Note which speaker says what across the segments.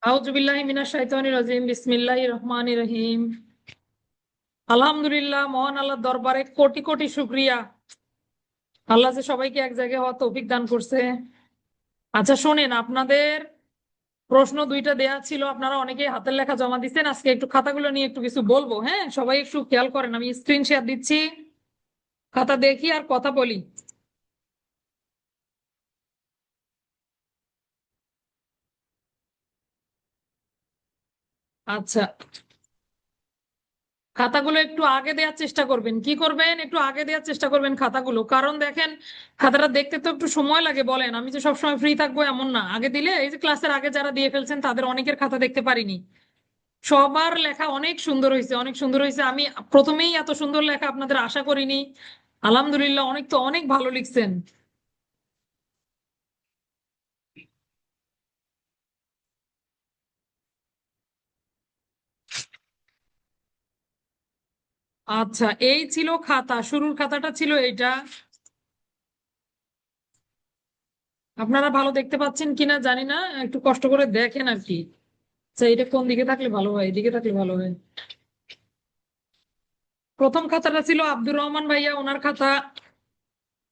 Speaker 1: আউযুবিল্লাহি মিনাশ শাইতানির রাজিম বিসমিল্লাহির রহমানির রহিম। আলহামদুলিল্লাহ, মহান আল্লাহর দরবারে কোটি কোটি শুকরিয়া। আল্লাহ যে সবাইকে এক জায়গায় হওয়ার তৌফিক দান করছে। আচ্ছা শোনেন, আপনাদের প্রশ্ন দুইটা দেয়া ছিল, আপনারা অনেকেই হাতের লেখা জমা দিচ্ছেন। আজকে একটু খাতাগুলো নিয়ে একটু কিছু বলবো, হ্যাঁ? সবাই একটু খেয়াল করেন, আমি স্ক্রিন শেয়ার দিচ্ছি, খাতা দেখি আর কথা বলি। আচ্ছা, খাতাগুলো একটু আগে দেওয়ার চেষ্টা করবেন। কি করবেন? একটু আগে দেওয়ার চেষ্টা করবেন খাতাগুলো, কারণ দেখেন খাতাটা দেখতে তো একটু সময় লাগে। বলেন, আমি যে সবসময় ফ্রি থাকবো এমন না। আগে দিলে, এই যে ক্লাসের আগে যারা দিয়ে ফেলছেন তাদের অনেকের খাতা দেখতে পারিনি। সবার লেখা অনেক সুন্দর হয়েছে, অনেক সুন্দর হয়েছে। আমি প্রথমেই এত সুন্দর লেখা আপনাদের আশা করিনি। আলহামদুলিল্লাহ, অনেক তো অনেক ভালো লিখছেন। আচ্ছা, এই ছিল খাতা, শুরুর খাতাটা ছিল এইটা। আপনারা ভালো দেখতে পাচ্ছেন কিনা জানি না, একটু কষ্ট করে দেখেন আর কি। আচ্ছা, এটা কোন দিকে থাকলে ভালো হয়? এদিকে থাকলে ভালো হয়। প্রথম খাতাটা ছিল আব্দুর রহমান ভাইয়া, ওনার খাতা।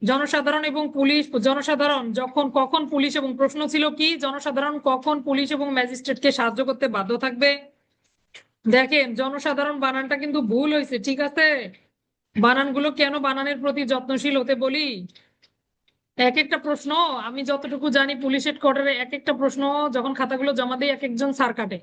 Speaker 1: জনসাধারণ এবং পুলিশ, জনসাধারণ যখন কখন পুলিশ এবং প্রশ্ন ছিল কি, জনসাধারণ কখন পুলিশ এবং ম্যাজিস্ট্রেটকে সাহায্য করতে বাধ্য থাকবে। দেখেন, জনসাধারণ বানানটা কিন্তু ভুল হয়েছে, ঠিক আছে? বানানগুলো কেন বানানের প্রতি যত্নশীল হতে বলি। এক একটা প্রশ্ন, আমি যতটুকু জানি পুলিশ হেডকোয়ার্টারে এক একটা প্রশ্ন যখন খাতাগুলো জমা দেয় এক একজন স্যার কাটে।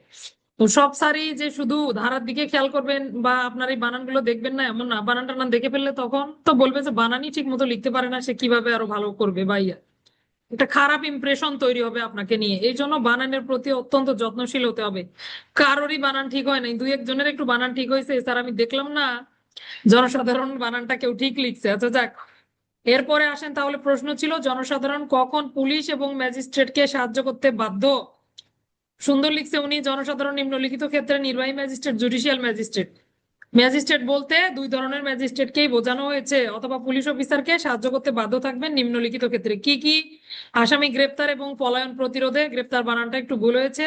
Speaker 1: তো সব স্যারই যে শুধু ধারার দিকে খেয়াল করবেন বা আপনার এই বানানগুলো দেখবেন না এমন না। বানানটা না দেখে ফেললে তখন তো বলবে যে বানানই ঠিক মতো লিখতে পারে না, সে কিভাবে আরো ভালো করবে ভাইয়া। একটা খারাপ ইমপ্রেশন তৈরি হবে আপনাকে নিয়ে। এই জন্য বানানের প্রতি অত্যন্ত যত্নশীল হতে হবে। কারোরই বানান ঠিক হয় নাই, দুই একজনের একটু বানান ঠিক হয়েছে, স্যার আমি দেখলাম না জনসাধারণ বানানটা কেউ ঠিক লিখছে। আচ্ছা যাক, এরপরে আসেন তাহলে। প্রশ্ন ছিল জনসাধারণ কখন পুলিশ এবং ম্যাজিস্ট্রেটকে সাহায্য করতে বাধ্য। সুন্দর লিখছে উনি। জনসাধারণ নিম্নলিখিত ক্ষেত্রে নির্বাহী ম্যাজিস্ট্রেট, জুডিশিয়াল ম্যাজিস্ট্রেট। ম্যাজিস্ট্রেট বলতে দুই ধরনের ম্যাজিস্ট্রেটকেই বোঝানো হয়েছে, অথবা পুলিশ অফিসারকে সাহায্য করতে বাধ্য থাকবেন নিম্নলিখিত ক্ষেত্রে কি কি। আসামি গ্রেপ্তার এবং পলায়ন প্রতিরোধে, গ্রেপ্তার বানানটা একটু ভুল হয়েছে।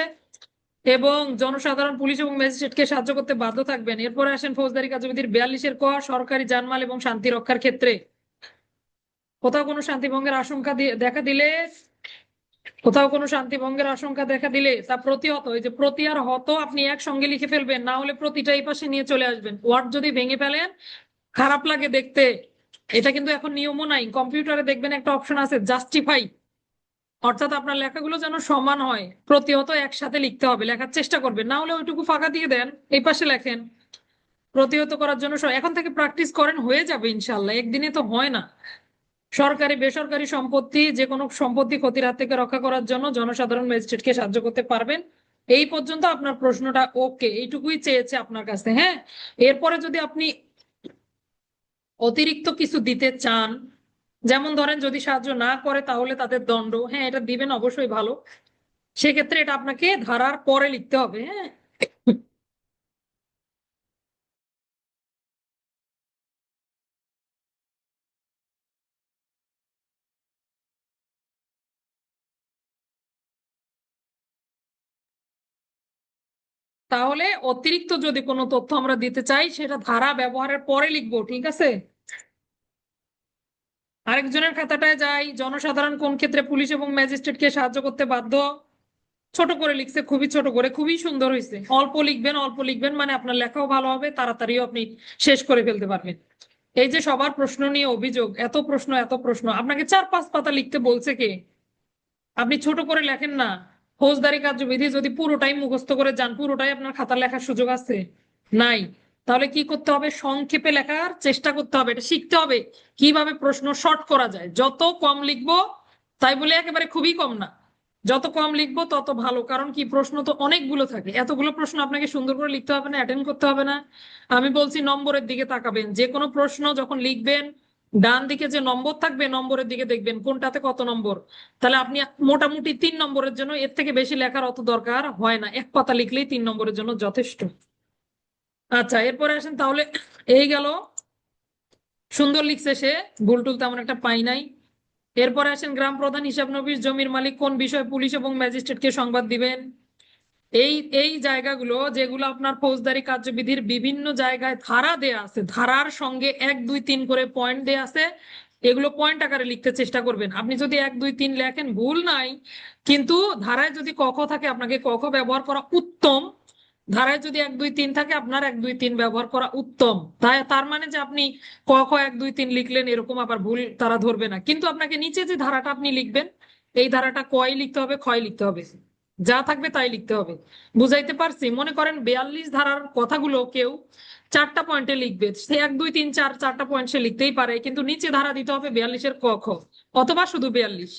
Speaker 1: এবং জনসাধারণ পুলিশ এবং ম্যাজিস্ট্রেটকে সাহায্য করতে বাধ্য থাকবেন। এরপরে আসেন ফৌজদারি কার্যবিধির 42-এর ক, সরকারি জানমাল এবং শান্তি রক্ষার ক্ষেত্রে কোথাও কোনো শান্তিভঙ্গের আশঙ্কা দেখা দিলে, কোথাও কোনো শান্তিভঙ্গের আশঙ্কা দেখা দিলে তা প্রতিহত, এই যে প্রতি আর হত আপনি একসঙ্গে লিখে ফেলবেন, না হলে প্রতিটা এই পাশে নিয়ে চলে আসবেন। ওয়ার্ড যদি ভেঙে ফেলেন খারাপ লাগে দেখতে। এটা কিন্তু এখন নিয়মও নাই, কম্পিউটারে দেখবেন একটা অপশন আছে জাস্টিফাই, অর্থাৎ আপনার লেখাগুলো যেন সমান হয়। প্রতিহত একসাথে লিখতে হবে, লেখার চেষ্টা করবেন, না হলে ওইটুকু ফাঁকা দিয়ে দেন, এই পাশে লেখেন। প্রতিহত করার জন্য এখন থেকে প্র্যাকটিস করেন, হয়ে যাবে ইনশাল্লাহ, একদিনে তো হয় না। সরকারি বেসরকারি সম্পত্তি, যে কোনো সম্পত্তি ক্ষতির হাত থেকে রক্ষা করার জন্য জনসাধারণ ম্যাজিস্ট্রেটকে সাহায্য করতে পারবেন। এই পর্যন্ত আপনার প্রশ্নটা ওকে, এইটুকুই চেয়েছে আপনার কাছে, হ্যাঁ? এরপরে যদি আপনি অতিরিক্ত কিছু দিতে চান, যেমন ধরেন যদি সাহায্য না করে তাহলে তাদের দণ্ড, হ্যাঁ এটা দিবেন অবশ্যই ভালো। সেক্ষেত্রে এটা আপনাকে ধারার পরে লিখতে হবে, হ্যাঁ? তাহলে অতিরিক্ত যদি কোনো তথ্য আমরা দিতে চাই সেটা ধারা ব্যবহারের পরে লিখবো, ঠিক আছে? আরেকজনের খাতাটায় যাই। জনসাধারণ কোন ক্ষেত্রে পুলিশ এবং ম্যাজিস্ট্রেটকে সাহায্য করতে বাধ্য। ছোট করে লিখছে, খুবই ছোট করে, খুবই সুন্দর হয়েছে। অল্প লিখবেন, অল্প লিখবেন, মানে আপনার লেখাও ভালো হবে, তাড়াতাড়িও আপনি শেষ করে ফেলতে পারবেন। এই যে সবার প্রশ্ন নিয়ে অভিযোগ, এত প্রশ্ন এত প্রশ্ন, আপনাকে 4-5 পাতা লিখতে বলছে কে? আপনি ছোট করে লেখেন না। ফৌজদারি কার্যবিধি যদি পুরোটাই মুখস্থ করে যান, পুরোটাই আপনার খাতা লেখার সুযোগ আছে? নাই। তাহলে কি করতে হবে? সংক্ষেপে লেখার চেষ্টা করতে হবে, এটা শিখতে হবে কিভাবে প্রশ্ন শর্ট করা যায়। যত কম লিখবো, তাই বলে একেবারে খুবই কম না, যত কম লিখবো তত ভালো। কারণ কি, প্রশ্ন তো অনেকগুলো থাকে, এতগুলো প্রশ্ন আপনাকে সুন্দর করে লিখতে হবে না, অ্যাটেন্ড করতে হবে না। আমি বলছি নম্বরের দিকে তাকাবেন, যে কোনো প্রশ্ন যখন লিখবেন ডান দিকে যে নম্বর থাকবে নম্বরের দিকে দেখবেন কোনটাতে কত নম্বর। তাহলে আপনি মোটামুটি 3 নম্বরের জন্য, এর থেকে বেশি লেখার অত দরকার হয় না, 1 পাতা লিখলেই 3 নম্বরের জন্য যথেষ্ট। আচ্ছা, এরপরে আসেন তাহলে। এই গেল, সুন্দর লিখছে সে, ভুল টুল তেমন একটা পাই নাই। এরপরে আসেন গ্রাম প্রধান, হিসাব নবিশ, জমির মালিক কোন বিষয়ে পুলিশ এবং ম্যাজিস্ট্রেটকে সংবাদ দিবেন। এই এই জায়গাগুলো যেগুলো আপনার ফৌজদারি কার্যবিধির বিভিন্ন জায়গায় ধারা দেয়া আছে, ধারার সঙ্গে 1 2 3 করে পয়েন্ট দেয়া আছে, এগুলো পয়েন্ট আকারে লিখতে চেষ্টা করবেন। আপনি যদি 1 2 3 লেখেন ভুল নাই, কিন্তু ধারায় যদি ক খ থাকে আপনাকে ক খ ব্যবহার করা উত্তম, ধারায় যদি 1 2 3 থাকে আপনার 1 2 3 ব্যবহার করা উত্তম। তাই তার মানে যে আপনি ক খ 1 2 3 লিখলেন এরকম আবার ভুল তারা ধরবে না, কিন্তু আপনাকে নিচে যে ধারাটা আপনি লিখবেন এই ধারাটা কয় লিখতে হবে, ক্ষয় লিখতে হবে, যা থাকবে তাই লিখতে হবে। বুঝাইতে পারছি? মনে করেন 42 ধারার কথাগুলো কেউ 4টা পয়েন্টে লিখবে, সে 1 2 3 4 4টা পয়েন্ট সে লিখতেই পারে, কিন্তু নিচে ধারা দিতে হবে 42-এর ক খ, অথবা শুধু 42।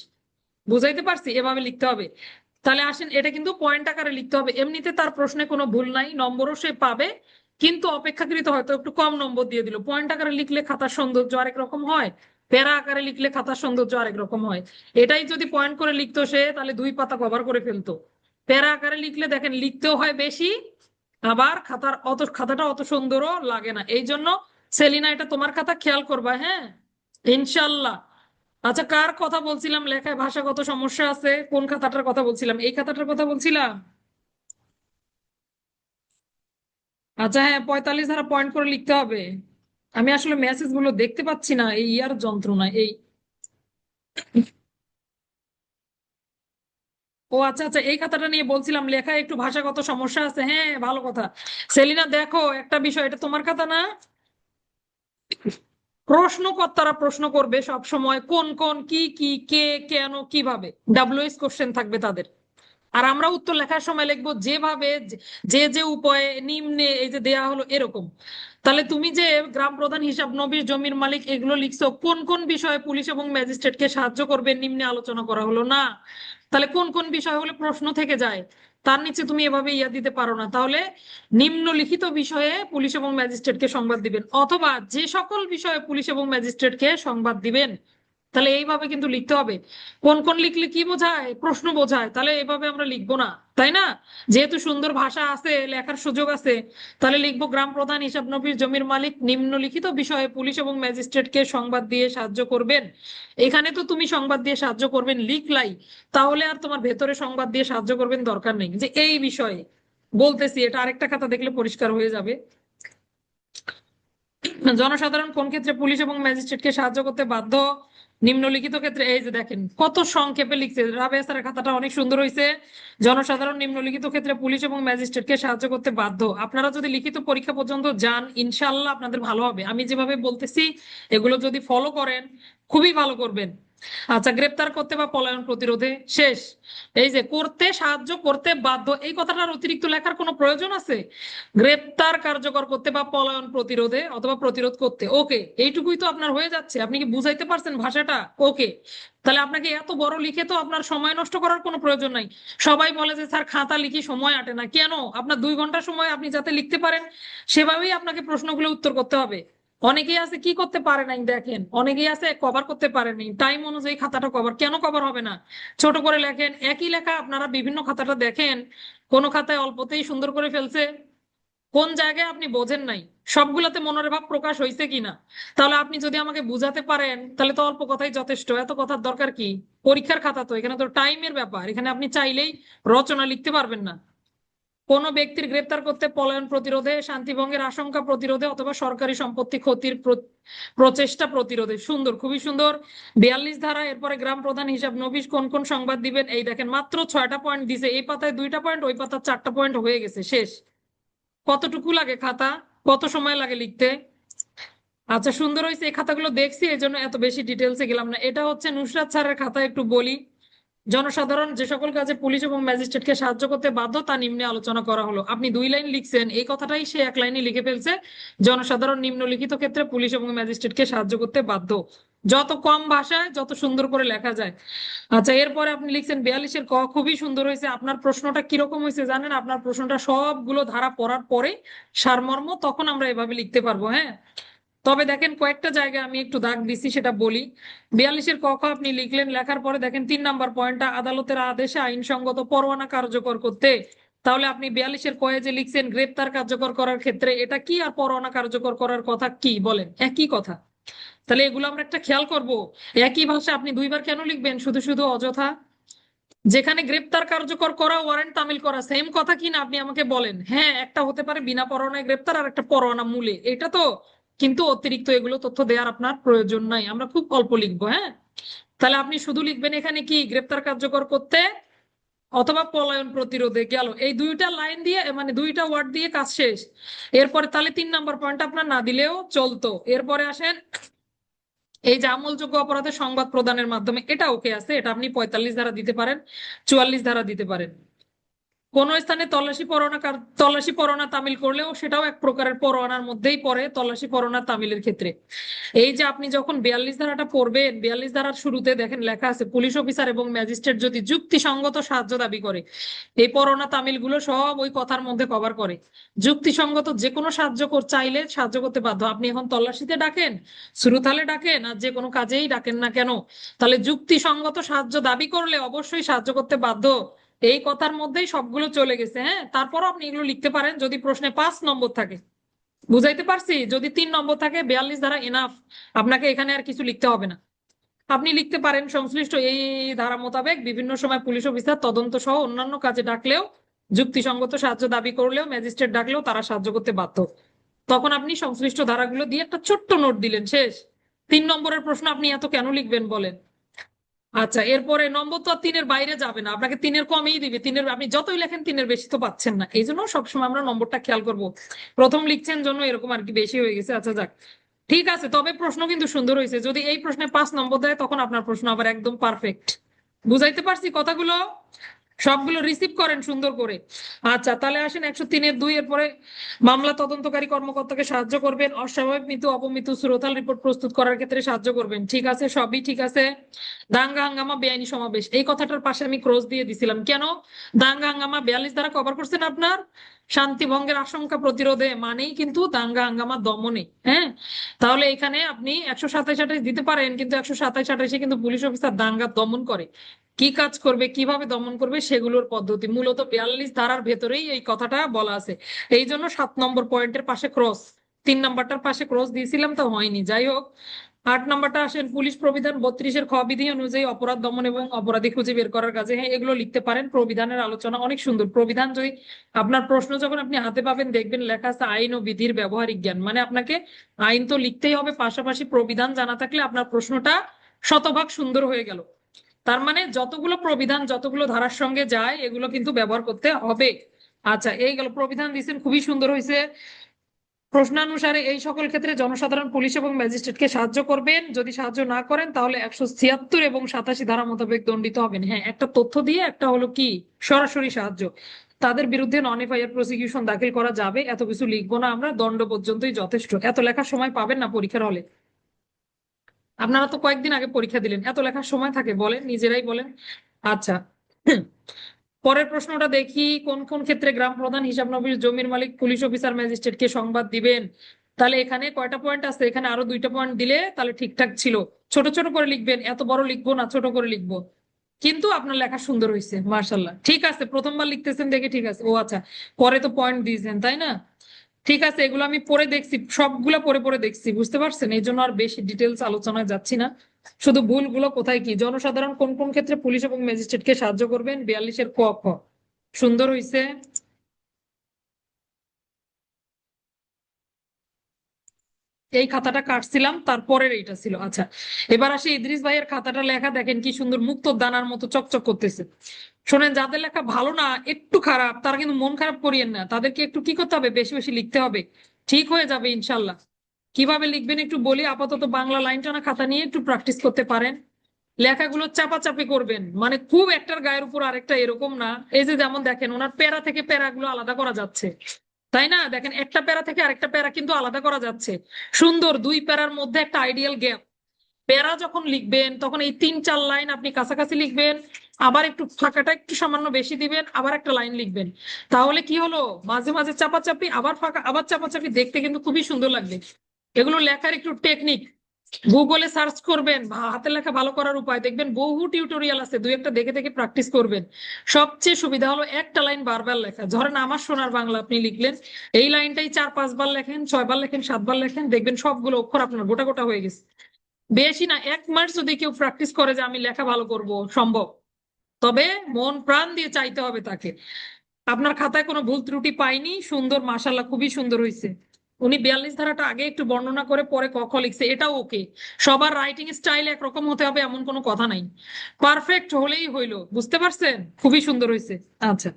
Speaker 1: বুঝাইতে পারছি? এভাবে লিখতে হবে। তাহলে আসেন, এটা কিন্তু পয়েন্ট আকারে লিখতে হবে, এমনিতে তার প্রশ্নে কোনো ভুল নাই, নম্বরও সে পাবে, কিন্তু অপেক্ষাকৃত হয়তো একটু কম নম্বর দিয়ে দিল। পয়েন্ট আকারে লিখলে খাতার সৌন্দর্য আরেক রকম হয়, প্যারা আকারে লিখলে খাতার সৌন্দর্য আরেক রকম হয়। এটাই যদি পয়েন্ট করে লিখতো সে, তাহলে 2 পাতা কভার করে ফেলতো। প্যারা আকারে লিখলে দেখেন লিখতেও হয় বেশি, আবার খাতাটা অত সুন্দরও লাগে না। এই জন্য সেলিনা, এটা তোমার খাতা, খেয়াল করবা, হ্যাঁ, ইনশাল্লাহ। আচ্ছা, কার কথা বলছিলাম লেখায় ভাষাগত সমস্যা আছে? কোন খাতাটার কথা বলছিলাম? এই খাতাটার কথা বলছিলাম। আচ্ছা হ্যাঁ, 45 ধারা পয়েন্ট করে লিখতে হবে। আমি আসলে মেসেজ গুলো দেখতে পাচ্ছি না, এই ইয়ার যন্ত্রণা এই। ও আচ্ছা আচ্ছা, এই খাতাটা নিয়ে বলছিলাম লেখায় একটু ভাষাগত সমস্যা আছে, হ্যাঁ ভালো কথা। সেলিনা দেখো একটা বিষয়, এটা তোমার খাতা না? প্রশ্নকর্তারা প্রশ্ন করবে সব সময় কোন কোন কি কি কে কেন কিভাবে, ডাব্লিউএস কোশ্চেন থাকবে তাদের। আর আমরা উত্তর লেখার সময় লিখবো যেভাবে, যে যে উপায়ে, নিম্নে, এই যে দেয়া হলো এরকম। তাহলে তুমি যে গ্রাম প্রধান, হিসাব নবিশ, জমির মালিক এগুলো লিখছো, কোন কোন বিষয়ে পুলিশ এবং ম্যাজিস্ট্রেটকে সাহায্য করবে নিম্নে আলোচনা করা হলো না? তাহলে কোন কোন বিষয় হলে প্রশ্ন থেকে যায়, তার নিচে তুমি এভাবে ইয়া দিতে পারো না। তাহলে নিম্নলিখিত বিষয়ে পুলিশ এবং ম্যাজিস্ট্রেটকে সংবাদ দিবেন, অথবা যে সকল বিষয়ে পুলিশ এবং ম্যাজিস্ট্রেটকে সংবাদ দিবেন। তাহলে এইভাবে কিন্তু লিখতে হবে। কোন কোন লিখলে কি বোঝায়? প্রশ্ন বোঝায়, তাহলে এভাবে আমরা লিখবো না, তাই না? যেহেতু সুন্দর ভাষা আছে, লেখার সুযোগ আছে, তাহলে লিখবো গ্রাম প্রধান, হিসাব নবিশ, জমির মালিক নিম্নলিখিত বিষয়ে পুলিশ এবং ম্যাজিস্ট্রেটকে সংবাদ দিয়ে সাহায্য করবেন। এখানে তো তুমি সংবাদ দিয়ে সাহায্য করবেন লিখলাই, তাহলে আর তোমার ভেতরে সংবাদ দিয়ে সাহায্য করবেন দরকার নেই, যে এই বিষয়ে বলতেছি। এটা আরেকটা খাতা দেখলে পরিষ্কার হয়ে যাবে। জনসাধারণ কোন ক্ষেত্রে পুলিশ এবং ম্যাজিস্ট্রেটকে সাহায্য করতে বাধ্য? নিম্নলিখিত ক্ষেত্রে। এই যে দেখেন কত সংক্ষেপে লিখছে, রাবেয়া স্যারের খাতাটা অনেক সুন্দর হয়েছে। জনসাধারণ নিম্নলিখিত ক্ষেত্রে পুলিশ এবং ম্যাজিস্ট্রেটকে সাহায্য করতে বাধ্য। আপনারা যদি লিখিত পরীক্ষা পর্যন্ত যান ইনশাল্লাহ আপনাদের ভালো হবে। আমি যেভাবে বলতেছি এগুলো যদি ফলো করেন খুবই ভালো করবেন। আচ্ছা, গ্রেপ্তার করতে বা পলায়ন প্রতিরোধে শেষ। এই যে করতে, সাহায্য করতে বাধ্য, এই কথাটার অতিরিক্ত লেখার কোনো প্রয়োজন আছে? গ্রেপ্তার কার্যকর করতে বা পলায়ন প্রতিরোধে অথবা প্রতিরোধ করতে, ওকে, এইটুকুই তো আপনার হয়ে যাচ্ছে। আপনি কি বুঝাইতে পারছেন ভাষাটা? ওকে। তাহলে আপনাকে এত বড় লিখে তো আপনার সময় নষ্ট করার কোনো প্রয়োজন নাই। সবাই বলে যে স্যার খাতা লিখি সময় আটে না, কেন? আপনার 2 ঘন্টা সময় আপনি যাতে লিখতে পারেন সেভাবেই আপনাকে প্রশ্নগুলো উত্তর করতে হবে। অনেকেই আছে কি করতে পারে নাই, দেখেন অনেকেই আছে কভার করতে পারে নাই, টাইম অনুযায়ী খাতাটা কভার, কেন কভার হবে না? ছোট করে লেখেন, একই লেখা আপনারা বিভিন্ন খাতাটা দেখেন, কোন খাতায় অল্পতেই সুন্দর করে ফেলছে, কোন জায়গায় আপনি বোঝেন নাই, সবগুলাতে মনের ভাব প্রকাশ হয়েছে কিনা। তাহলে আপনি যদি আমাকে বুঝাতে পারেন তাহলে তো অল্প কথাই যথেষ্ট, এত কথার দরকার কি? পরীক্ষার খাতা তো, এখানে তো টাইমের ব্যাপার, এখানে আপনি চাইলেই রচনা লিখতে পারবেন না। কোন ব্যক্তির গ্রেপ্তার করতে, পলায়ন প্রতিরোধে, শান্তিভঙ্গের আশঙ্কা প্রতিরোধে অথবা সরকারি সম্পত্তি ক্ষতির প্রচেষ্টা প্রতিরোধে। সুন্দর, খুবই সুন্দর। 42 ধারা, এরপরে গ্রাম প্রধান, হিসাব নবিশ কোন কোন সংবাদ দিবেন। এই দেখেন মাত্র 6টা পয়েন্ট দিছে, এই পাতায় 2টা পয়েন্ট, ওই পাতায় 4টা পয়েন্ট, হয়ে গেছে, শেষ। কতটুকু লাগে খাতা, কত সময় লাগে লিখতে? আচ্ছা সুন্দর হয়েছে, এই খাতাগুলো দেখছি এই জন্য এত বেশি ডিটেলসে গেলাম না। এটা হচ্ছে নুসরাত স্যারের খাতা, একটু বলি। জনসাধারণ যে সকল কাজে পুলিশ এবং ম্যাজিস্ট্রেটকে সাহায্য করতে বাধ্য তা নিম্নে আলোচনা করা হলো। আপনি 2 লাইন লিখছেন, এই কথাটাই সে 1 লাইনে লিখে ফেলছে। জনসাধারণ নিম্নলিখিত ক্ষেত্রে পুলিশ এবং ম্যাজিস্ট্রেটকে সাহায্য করতে বাধ্য। যত কম ভাষায় যত সুন্দর করে লেখা যায়। আচ্ছা, এরপরে আপনি লিখছেন 42-এর ক, খুবই সুন্দর হয়েছে। আপনার প্রশ্নটা কিরকম হয়েছে জানেন? আপনার প্রশ্নটা সবগুলো ধারা পড়ার পরে সারমর্ম, তখন আমরা এভাবে লিখতে পারবো, হ্যাঁ। তবে দেখেন কয়েকটা জায়গায় আমি একটু দাগ দিচ্ছি, সেটা বলি। 42-এর ক খ আপনি লিখলেন, লেখার পরে দেখেন 3 নম্বর পয়েন্টটা, আদালতের আদেশে আইনসঙ্গত পরোয়ানা কার্যকর করতে। তাহলে আপনি 42-এর কয়ে যে লিখছেন গ্রেপ্তার কার্যকর করার ক্ষেত্রে, এটা কি আর পরোয়ানা কার্যকর করার কথা কি বলেন? একই কথা। তাহলে এগুলো আমরা একটা খেয়াল করব। একই ভাষা আপনি 2বার কেন লিখবেন শুধু শুধু অযথা? যেখানে গ্রেপ্তার কার্যকর করা, ওয়ারেন্ট তামিল করা সেম কথা কি না, আপনি আমাকে বলেন। হ্যাঁ, একটা হতে পারে বিনা পরোয়ানায় গ্রেপ্তার আর একটা পরোয়ানা মূলে, এটা তো। কিন্তু অতিরিক্ত এগুলো তথ্য দেওয়ার আপনার প্রয়োজন নাই, আমরা খুব অল্প লিখবো। হ্যাঁ, তাহলে আপনি শুধু লিখবেন এখানে কি গ্রেপ্তার কার্যকর করতে অথবা পলায়ন প্রতিরোধে, গেল এই দুইটা লাইন দিয়ে, মানে দুইটা ওয়ার্ড দিয়ে কাজ শেষ। এরপরে তাহলে 3 নম্বর পয়েন্ট আপনার না দিলেও চলতো। এরপরে আসেন এই যে আমলযোগ্য অপরাধের সংবাদ প্রদানের মাধ্যমে, এটা ওকে আছে, এটা আপনি 45 ধারা দিতে পারেন, 44 ধারা দিতে পারেন। কোন স্থানে তল্লাশি পরোয়ানা তামিল করলেও সেটাও এক প্রকারের পরোয়ানার মধ্যেই পড়ে তল্লাশি পরোয়ানা তামিলের ক্ষেত্রে। এই যে আপনি যখন 42 ধারাটা পড়বেন, 42 ধারার শুরুতে দেখেন লেখা আছে পুলিশ অফিসার এবং ম্যাজিস্ট্রেট যদি যুক্তিসঙ্গত সাহায্য দাবি করে, এই পরোয়ানা তামিল গুলো সব ওই কথার মধ্যে কভার করে। যুক্তিসঙ্গত যে কোনো চাইলে সাহায্য করতে বাধ্য। আপনি এখন তল্লাশিতে ডাকেন, সুরুতালে ডাকেন, আর যে কোনো কাজেই ডাকেন না কেন, তাহলে যুক্তিসঙ্গত সাহায্য দাবি করলে অবশ্যই সাহায্য করতে বাধ্য। এই কথার মধ্যেই সবগুলো চলে গেছে। হ্যাঁ, তারপরও আপনি এগুলো লিখতে পারেন যদি প্রশ্নে 5 নম্বর থাকে। বুঝাইতে পারছি? যদি 3 নম্বর থাকে 42 ধারা এনাফ, আপনাকে এখানে আর কিছু লিখতে হবে না। আপনি লিখতে পারেন সংশ্লিষ্ট এই ধারা মোতাবেক বিভিন্ন সময় পুলিশ অফিসার তদন্ত সহ অন্যান্য কাজে ডাকলেও, যুক্তিসঙ্গত সাহায্য দাবি করলেও, ম্যাজিস্ট্রেট ডাকলেও তারা সাহায্য করতে বাধ্য। তখন আপনি সংশ্লিষ্ট ধারাগুলো দিয়ে একটা ছোট্ট নোট দিলেন, শেষ। 3 নম্বরের প্রশ্ন আপনি এত কেন লিখবেন বলেন? আচ্ছা, এরপরে নম্বর তো আর 3-এর বাইরে যাবে না, আপনাকে 3-এর কমেই দিবে। আপনি যতই লেখেন 3-এর বেশি তো পাচ্ছেন না, এই জন্য সবসময় আমরা নম্বরটা খেয়াল করব। প্রথম লিখছেন জন্য এরকম আর কি বেশি হয়ে গেছে। আচ্ছা, যাক, ঠিক আছে। তবে প্রশ্ন কিন্তু সুন্দর হয়েছে। যদি এই প্রশ্নে 5 নম্বর দেয় তখন আপনার প্রশ্ন আবার একদম পারফেক্ট। বুঝাইতে পারছি কথাগুলো? সবগুলো রিসিভ করেন সুন্দর করে। আচ্ছা, তাহলে আসেন 103-এর 2 এর পরে, মামলা তদন্তকারী কর্মকর্তাকে সাহায্য করবেন অস্বাভাবিক মৃত্যু, অপমৃত্যু, শ্রোতাল রিপোর্ট প্রস্তুত করার ক্ষেত্রে সাহায্য করবেন। ঠিক আছে, সবই ঠিক আছে। দাঙ্গা হাঙ্গামা বেআইনি সমাবেশ, এই কথাটার পাশে আমি ক্রস দিয়ে দিছিলাম কেন? দাঙ্গা হাঙ্গামা 42 দ্বারা কভার করছেন আপনার, শান্তি ভঙ্গের আশঙ্কা প্রতিরোধে মানেই কিন্তু দাঙ্গা হাঙ্গামা দমনে। হ্যাঁ, তাহলে এখানে আপনি 127-28 দিতে পারেন, কিন্তু 127-28 কিন্তু পুলিশ অফিসার দাঙ্গা দমন করে। কি কাজ করবে, কিভাবে দমন করবে, সেগুলোর পদ্ধতি মূলত 42 ধারার ভেতরেই এই কথাটা বলা আছে। এই জন্য 7 নম্বর পয়েন্টের পাশে ক্রস, 3 নম্বরটার পাশে ক্রস দিয়েছিলাম তো হয়নি, যাই হোক। 8 নম্বরটা আসেন পুলিশ প্রবিধান 32-এর খ বিধি অনুযায়ী অপরাধ দমন এবং অপরাধী খুঁজে বের করার কাজে। হ্যাঁ, এগুলো লিখতে পারেন। প্রবিধানের আলোচনা অনেক সুন্দর। প্রবিধান যদি আপনার প্রশ্ন যখন আপনি হাতে পাবেন দেখবেন লেখা আছে আইন ও বিধির ব্যবহারিক জ্ঞান, মানে আপনাকে আইন তো লিখতেই হবে, পাশাপাশি প্রবিধান জানা থাকলে আপনার প্রশ্নটা শতভাগ সুন্দর হয়ে গেল। তার মানে যতগুলো প্রবিধান যতগুলো ধারার সঙ্গে যায় এগুলো কিন্তু ব্যবহার করতে হবে। আচ্ছা, এই গেল প্রবিধান দিচ্ছেন, খুবই সুন্দর হয়েছে। প্রশ্নানুসারে এই সকল ক্ষেত্রে জনসাধারণ পুলিশ এবং ম্যাজিস্ট্রেটকে সাহায্য করবেন, যদি সাহায্য না করেন তাহলে 176 এবং 87 ধারা মোতাবেক দণ্ডিত হবেন। হ্যাঁ, একটা তথ্য দিয়ে একটা হলো কি সরাসরি সাহায্য, তাদের বিরুদ্ধে নন এফআইআর প্রসিকিউশন দাখিল করা যাবে। এত কিছু লিখবো না আমরা, দণ্ড পর্যন্তই যথেষ্ট। এত লেখার সময় পাবেন না পরীক্ষার হলে। আপনারা তো কয়েকদিন আগে পরীক্ষা দিলেন, এত লেখার সময় থাকে বলেন, নিজেরাই বলেন। আচ্ছা, পরের প্রশ্নটা দেখি, কোন কোন ক্ষেত্রে গ্রাম প্রধান, হিসাব নবিশ, জমির মালিক, পুলিশ অফিসার, ম্যাজিস্ট্রেটকে সংবাদ দিবেন? তাহলে এখানে কয়টা পয়েন্ট আছে? এখানে আরো 2টা পয়েন্ট দিলে তাহলে ঠিকঠাক ছিল। ছোট ছোট করে লিখবেন, এত বড় লিখবো না, ছোট করে লিখবো। কিন্তু আপনার লেখা সুন্দর হয়েছে, মার্শাল্লাহ। ঠিক আছে, প্রথমবার লিখতেছেন দেখে ঠিক আছে। ও আচ্ছা, পরে তো পয়েন্ট দিয়েছেন তাই না? ঠিক আছে, এগুলো আমি পড়ে দেখছি, সবগুলা পড়ে পড়ে দেখছি, বুঝতে পারছেন? এই জন্য আর বেশি ডিটেলস আলোচনায় যাচ্ছি না। শুধু ভুলগুলো কোথায় কি, জনসাধারণ কোন কোন ক্ষেত্রে পুলিশ এবং ম্যাজিস্ট্রেটকে সাহায্য করবেন, 42-এর ক খ। সুন্দর হইছে। এই খাতাটা কাটছিলাম, তারপরের এইটা ছিল। আচ্ছা, এবার আসি ইদ্রিস ভাইয়ের খাতাটা, লেখা দেখেন কি সুন্দর, মুক্ত দানার মতো চকচক করতেছে। শোনেন, যাদের লেখা ভালো না, একটু খারাপ, তারা কিন্তু মন খারাপ করিয়েন না, তাদেরকে একটু কি করতে হবে, বেশি বেশি লিখতে হবে। ঠিক হয়ে যাবে ইনশাল্লাহ। কিভাবে লিখবেন একটু বলি, আপাতত বাংলা লাইন টানা খাতা নিয়ে একটু প্র্যাকটিস করতে পারেন। লেখাগুলো চাপাচাপি করবেন, মানে খুব একটার গায়ের উপর আরেকটা এরকম না। এই যে যেমন দেখেন ওনার প্যারা থেকে প্যারাগুলো আলাদা করা যাচ্ছে, তাই না? দেখেন একটা প্যারা থেকে আরেকটা প্যারা কিন্তু আলাদা করা যাচ্ছে। সুন্দর, 2 প্যারার মধ্যে একটা আইডিয়াল গ্যাপ। প্যারা যখন লিখবেন তখন এই 3-4 লাইন আপনি কাছাকাছি লিখবেন, আবার একটু ফাঁকাটা একটু সামান্য বেশি দিবেন, আবার একটা লাইন লিখবেন। তাহলে কি হলো, মাঝে মাঝে চাপাচাপি, আবার ফাঁকা, আবার চাপাচাপি, দেখতে কিন্তু খুবই সুন্দর লাগবে। এগুলো লেখার একটু টেকনিক। গুগলে সার্চ করবেন, হাতের লেখা ভালো করার উপায় দেখবেন, বহু টিউটোরিয়াল আছে, 2-একটা দেখে দেখে প্র্যাকটিস করবেন। সবচেয়ে সুবিধা হলো একটা লাইন বারবার লেখা। ধরেন আমার সোনার বাংলা আপনি লিখলেন, এই লাইনটাই 4-5 বার লেখেন, 6 বার লেখেন, 7 বার লেখেন, দেখবেন সবগুলো অক্ষর আপনার গোটা গোটা হয়ে গেছে। বেশি না, 1 মাস যদি কেউ প্র্যাকটিস করে যে আমি লেখা ভালো করব, সম্ভব। তবে মন প্রাণ দিয়ে চাইতে হবে তাকে। আপনার খাতায় কোনো ভুল ত্রুটি পাইনি, সুন্দর, মাশাল্লাহ, খুবই সুন্দর হয়েছে। উনি 42 ধারাটা আগে একটু বর্ণনা করে পরে ক খ লিখছে, এটাও ওকে। সবার রাইটিং স্টাইল একরকম হতে হবে এমন কোনো কথা নাই, পারফেক্ট হলেই হইলো, বুঝতে পারছেন? খুবই সুন্দর হয়েছে। আচ্ছা,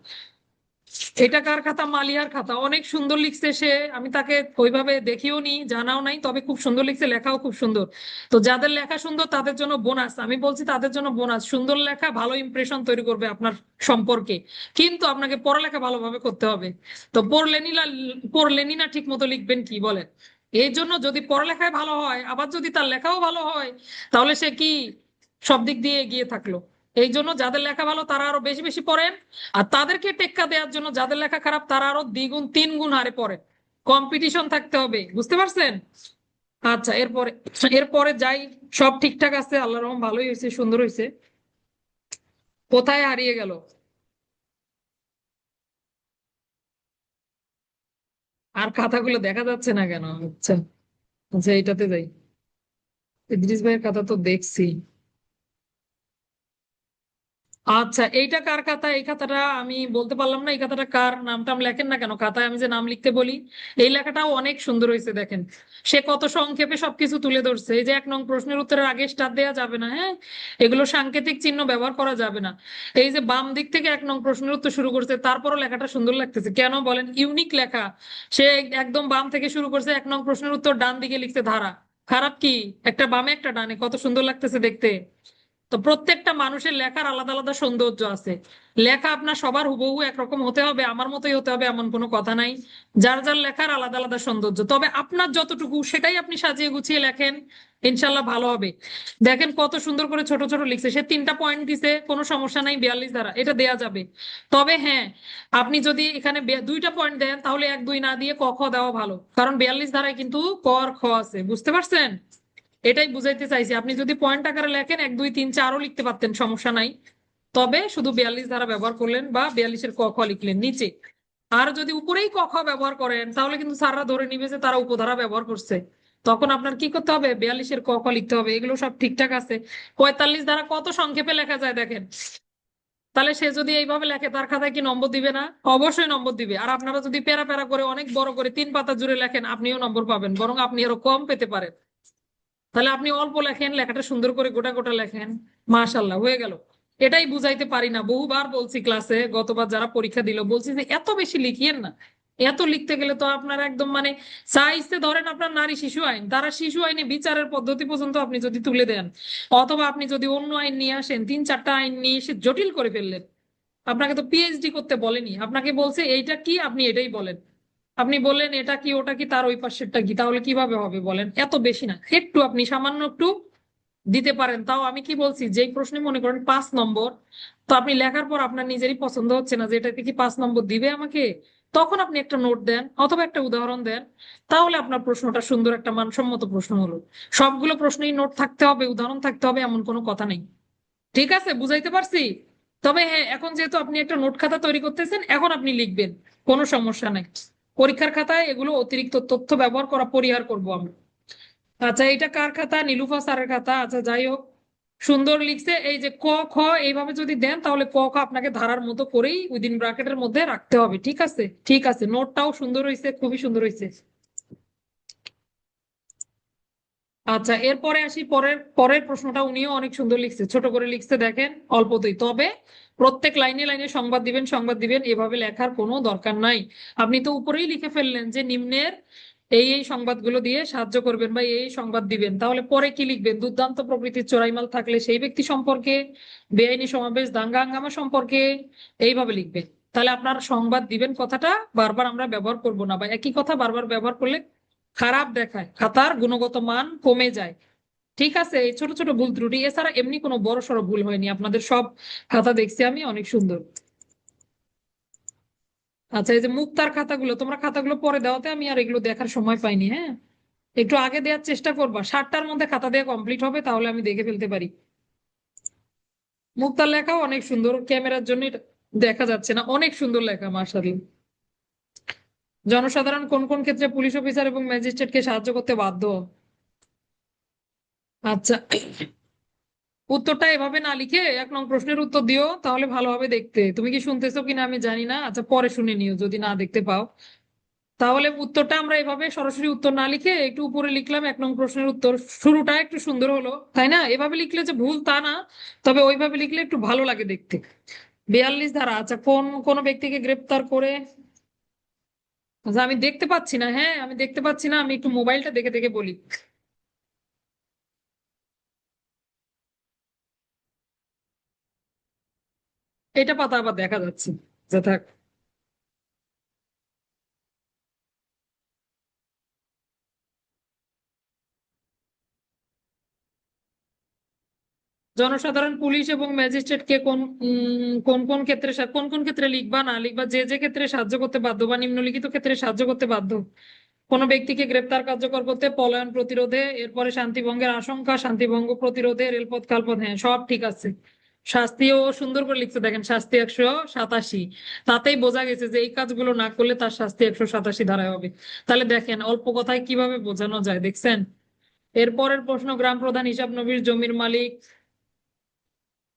Speaker 1: এটা কার খাতা? মালিহার খাতা, অনেক সুন্দর লিখছে সে। আমি তাকে ওইভাবে দেখিও নি, জানাও নাই, তবে খুব সুন্দর লিখছে, লেখাও খুব সুন্দর। তো যাদের লেখা সুন্দর তাদের জন্য বোনাস, আমি বলছি তাদের জন্য বোনাস। সুন্দর লেখা ভালো ইমপ্রেশন তৈরি করবে আপনার সম্পর্কে, কিন্তু আপনাকে পড়ালেখা ভালোভাবে করতে হবে। তো পড়লেনি না ঠিক মতো লিখবেন কি বলেন? এই জন্য যদি পড়ালেখায় ভালো হয়, আবার যদি তার লেখাও ভালো হয়, তাহলে সে কি সব দিক দিয়ে এগিয়ে থাকলো। এই জন্য যাদের লেখা ভালো তারা আরো বেশি বেশি পড়েন, আর তাদেরকে টেক্কা দেওয়ার জন্য যাদের লেখা খারাপ তারা আরো দ্বিগুণ তিনগুণ হারে পড়ে। কম্পিটিশন থাকতে হবে, বুঝতে পারছেন? আচ্ছা, এরপরে এরপরে যাই। সব ঠিকঠাক আছে, আল্লাহর রহম, ভালোই হয়েছে, সুন্দর হয়েছে। কোথায় হারিয়ে গেল? আর খাতাগুলো দেখা যাচ্ছে না কেন? আচ্ছা, আচ্ছা, এইটাতে যাই। ইদ্রিস ভাইয়ের খাতা তো দেখছি। আচ্ছা, এইটা কার খাতা? এই খাতাটা আমি বলতে পারলাম না, এই খাতাটা কার? নামটা আমি লেখেন না কেন খাতায়? আমি যে নাম লিখতে বলি। এই লেখাটাও অনেক সুন্দর হয়েছে, দেখেন। সে কত সংক্ষেপে সবকিছু তুলে ধরছে। এই যে 1 নং প্রশ্নের উত্তরের আগে স্টার দেওয়া যাবে না, হ্যাঁ, এগুলো সাংকেতিক চিহ্ন ব্যবহার করা যাবে না। এই যে বাম দিক থেকে 1 নং প্রশ্নের উত্তর শুরু করছে, তারপরও লেখাটা সুন্দর লাগতেছে কেন বলেন? ইউনিক লেখা। সে একদম বাম থেকে শুরু করছে, 1 নং প্রশ্নের উত্তর ডান দিকে লিখতে ধারা। খারাপ কি? একটা বামে একটা ডানে, কত সুন্দর লাগতেছে দেখতে। তো প্রত্যেকটা মানুষের লেখার আলাদা আলাদা সৌন্দর্য আছে। লেখা আপনার সবার হুবহু একরকম হতে হবে, আমার মতোই হতে হবে এমন কোনো কথা নাই। যার যার লেখার আলাদা আলাদা সৌন্দর্য, তবে আপনার যতটুকু সেটাই আপনি সাজিয়ে গুছিয়ে লেখেন, ইনশাল্লাহ ভালো হবে। দেখেন কত সুন্দর করে ছোট ছোট লিখছে। সে 3টা পয়েন্ট দিছে, কোনো সমস্যা নাই, 42 ধারা এটা দেয়া যাবে। তবে হ্যাঁ, আপনি যদি এখানে 2টা পয়েন্ট দেন তাহলে 1 2 না দিয়ে ক খ দেওয়া ভালো, কারণ 42 ধারায় কিন্তু ক আর খ আছে, বুঝতে পারছেন? এটাই বুঝাইতে চাইছি। আপনি যদি পয়েন্ট আকারে লেখেন 1 2 3 4ও লিখতে পারতেন, সমস্যা নাই। তবে শুধু 42 ধারা ব্যবহার করলেন বা 42-এর ক খ লিখলেন নিচে। আর যদি উপরেই ক খ ব্যবহার করেন তাহলে কিন্তু স্যাররা ধরে নিবে যে তারা উপধারা ব্যবহার করছে। তখন আপনার কি করতে হবে? 42-এর ক খ লিখতে হবে। এগুলো সব ঠিকঠাক আছে। 45 ধারা কত সংক্ষেপে লেখা যায় দেখেন। তাহলে সে যদি এইভাবে লেখে তার খাতায় কি নম্বর দিবে না? অবশ্যই নম্বর দিবে। আর আপনারা যদি প্যারা প্যারা করে অনেক বড় করে 3 পাতা জুড়ে লেখেন, আপনিও নম্বর পাবেন, বরং আপনি আরো কম পেতে পারেন। তাহলে আপনি অল্প লেখেন, লেখাটা সুন্দর করে গোটা গোটা লেখেন, মাশাল্লাহ হয়ে গেল। এটাই বুঝাইতে পারি না, বহুবার বলছি ক্লাসে, গতবার যারা পরীক্ষা দিল বলছি যে এত বেশি লিখিয়েন না। এত লিখতে গেলে তো আপনার একদম মানে চাইতে ধরেন আপনার নারী শিশু আইন, তারা শিশু আইনে বিচারের পদ্ধতি পর্যন্ত আপনি যদি তুলে দেন, অথবা আপনি যদি অন্য আইন নিয়ে আসেন, 3 4টা আইন নিয়ে এসে জটিল করে ফেললেন। আপনাকে তো পিএইচডি করতে বলেনি, আপনাকে বলছে এইটা কি আপনি এটাই বলেন। আপনি বললেন এটা কি ওটা কি তার ওই পাশেরটা কি, তাহলে কিভাবে হবে বলেন? এত বেশি না, একটু আপনি সামান্য একটু দিতে পারেন। তাও আমি কি বলছি, যেই প্রশ্নে মনে করেন 5 নম্বর, তো আপনি লেখার পর আপনার নিজেরই পছন্দ হচ্ছে না যে এটাতে কি 5 নম্বর দিবে আমাকে, তখন আপনি একটা নোট দেন অথবা একটা উদাহরণ দেন, তাহলে আপনার প্রশ্নটা সুন্দর একটা মানসম্মত প্রশ্ন হলো। সবগুলো প্রশ্নেই নোট থাকতে হবে, উদাহরণ থাকতে হবে এমন কোনো কথা নেই। ঠিক আছে, বুঝাইতে পারছি? তবে হ্যাঁ, এখন যেহেতু আপনি একটা নোট খাতা তৈরি করতেছেন, এখন আপনি লিখবেন, কোনো সমস্যা নাই। পরীক্ষার খাতায় এগুলো অতিরিক্ত তথ্য ব্যবহার করা পরিহার করব আমরা। আচ্ছা, এটা কার খাতা? নীলুফা স্যারের খাতা। আচ্ছা, যাই হোক, সুন্দর লিখছে। এই যে ক খ এইভাবে যদি দেন তাহলে ক খ আপনাকে ধারার মতো করেই উইদিন ব্র্যাকেটের মধ্যে রাখতে হবে। ঠিক আছে, ঠিক আছে, নোটটাও সুন্দর হয়েছে, খুবই সুন্দর হয়েছে। আচ্ছা, এরপরে আসি পরের পরের প্রশ্নটা। উনিও অনেক সুন্দর লিখছে, ছোট করে লিখছে দেখেন, অল্পতেই। তবে প্রত্যেক লাইনে লাইনে সংবাদ দিবেন, সংবাদ দিবেন, এভাবে লেখার কোনো দরকার নাই। আপনি তো উপরেই লিখে ফেললেন যে নিম্নের এই এই সংবাদগুলো দিয়ে সাহায্য করবেন বা এই সংবাদ দিবেন, তাহলে পরে কি লিখবেন? দুর্দান্ত প্রকৃতির চোরাইমাল থাকলে সেই ব্যক্তি সম্পর্কে, বেআইনি সমাবেশ, দাঙ্গা হাঙ্গামা সম্পর্কে, এইভাবে লিখবেন। তাহলে আপনার সংবাদ দিবেন কথাটা বারবার আমরা ব্যবহার করব না, বা একই কথা বারবার ব্যবহার করলে খারাপ দেখায়, খাতার গুণগত মান কমে যায়। ঠিক আছে, এই ছোট ছোট ভুল ত্রুটি, এছাড়া এমনি কোনো বড় সড়ো ভুল হয়নি। আপনাদের সব খাতা দেখছি আমি, অনেক সুন্দর। আচ্ছা, এই যে মুক্তার খাতাগুলো, তোমরা খাতাগুলো পরে দেওয়াতে আমি আর এগুলো দেখার সময় পাইনি, হ্যাঁ। একটু আগে দেওয়ার চেষ্টা করবা, 7টার মধ্যে খাতা দেওয়া কমপ্লিট হবে, তাহলে আমি দেখে ফেলতে পারি। মুক্তার লেখাও অনেক সুন্দর, ক্যামেরার জন্য এটা দেখা যাচ্ছে না, অনেক সুন্দর লেখা, মার্শাল্লাহ। জনসাধারণ কোন কোন ক্ষেত্রে পুলিশ অফিসার এবং ম্যাজিস্ট্রেটকে সাহায্য করতে বাধ্য? আচ্ছা, উত্তরটা এভাবে না লিখে 1 নং প্রশ্নের উত্তর দিও, তাহলে ভালো হবে দেখতে। তুমি কি শুনতেছো কিনা আমি জানি না, আচ্ছা পরে শুনে নিও যদি না দেখতে পাও। তাহলে উত্তরটা আমরা এভাবে সরাসরি উত্তর না লিখে একটু উপরে লিখলাম 1 নং প্রশ্নের উত্তর। শুরুটা একটু সুন্দর হলো, তাই না? এভাবে লিখলে যে ভুল তা না, তবে ওইভাবে লিখলে একটু ভালো লাগে দেখতে। 42 ধারা, আচ্ছা কোন কোন ব্যক্তিকে গ্রেপ্তার করে। আচ্ছা আমি দেখতে পাচ্ছি না, হ্যাঁ আমি দেখতে পাচ্ছি না, আমি একটু মোবাইলটা দেখে দেখে বলি। এটা পাতা আবার দেখা যাচ্ছে, যা থাক। জনসাধারণ, পুলিশ এবং ম্যাজিস্ট্রেটকে কোন কোন ক্ষেত্রে কোন কোন ক্ষেত্রে লিখবা না লিখবা, যে যে ক্ষেত্রে সাহায্য করতে বাধ্য বা নিম্নলিখিত ক্ষেত্রে সাহায্য করতে বাধ্য। কোন ব্যক্তিকে গ্রেপ্তার কার্যকর করতে, পলায়ন প্রতিরোধে, এরপরে শান্তি ভঙ্গের আশঙ্কা, শান্তি ভঙ্গ প্রতিরোধে, রেলপথ কালপথ, হ্যাঁ সব ঠিক আছে। শাস্তিও সুন্দর করে লিখতে দেখেন, শাস্তি 187, তাতেই বোঝা গেছে যে এই কাজগুলো না করলে তার শাস্তি 187 ধারায় হবে। তাহলে দেখেন অল্প কথায় কিভাবে বোঝানো যায়, দেখছেন? এরপরের প্রশ্ন, গ্রাম প্রধান, হিসাব নবিশ, জমির মালিক,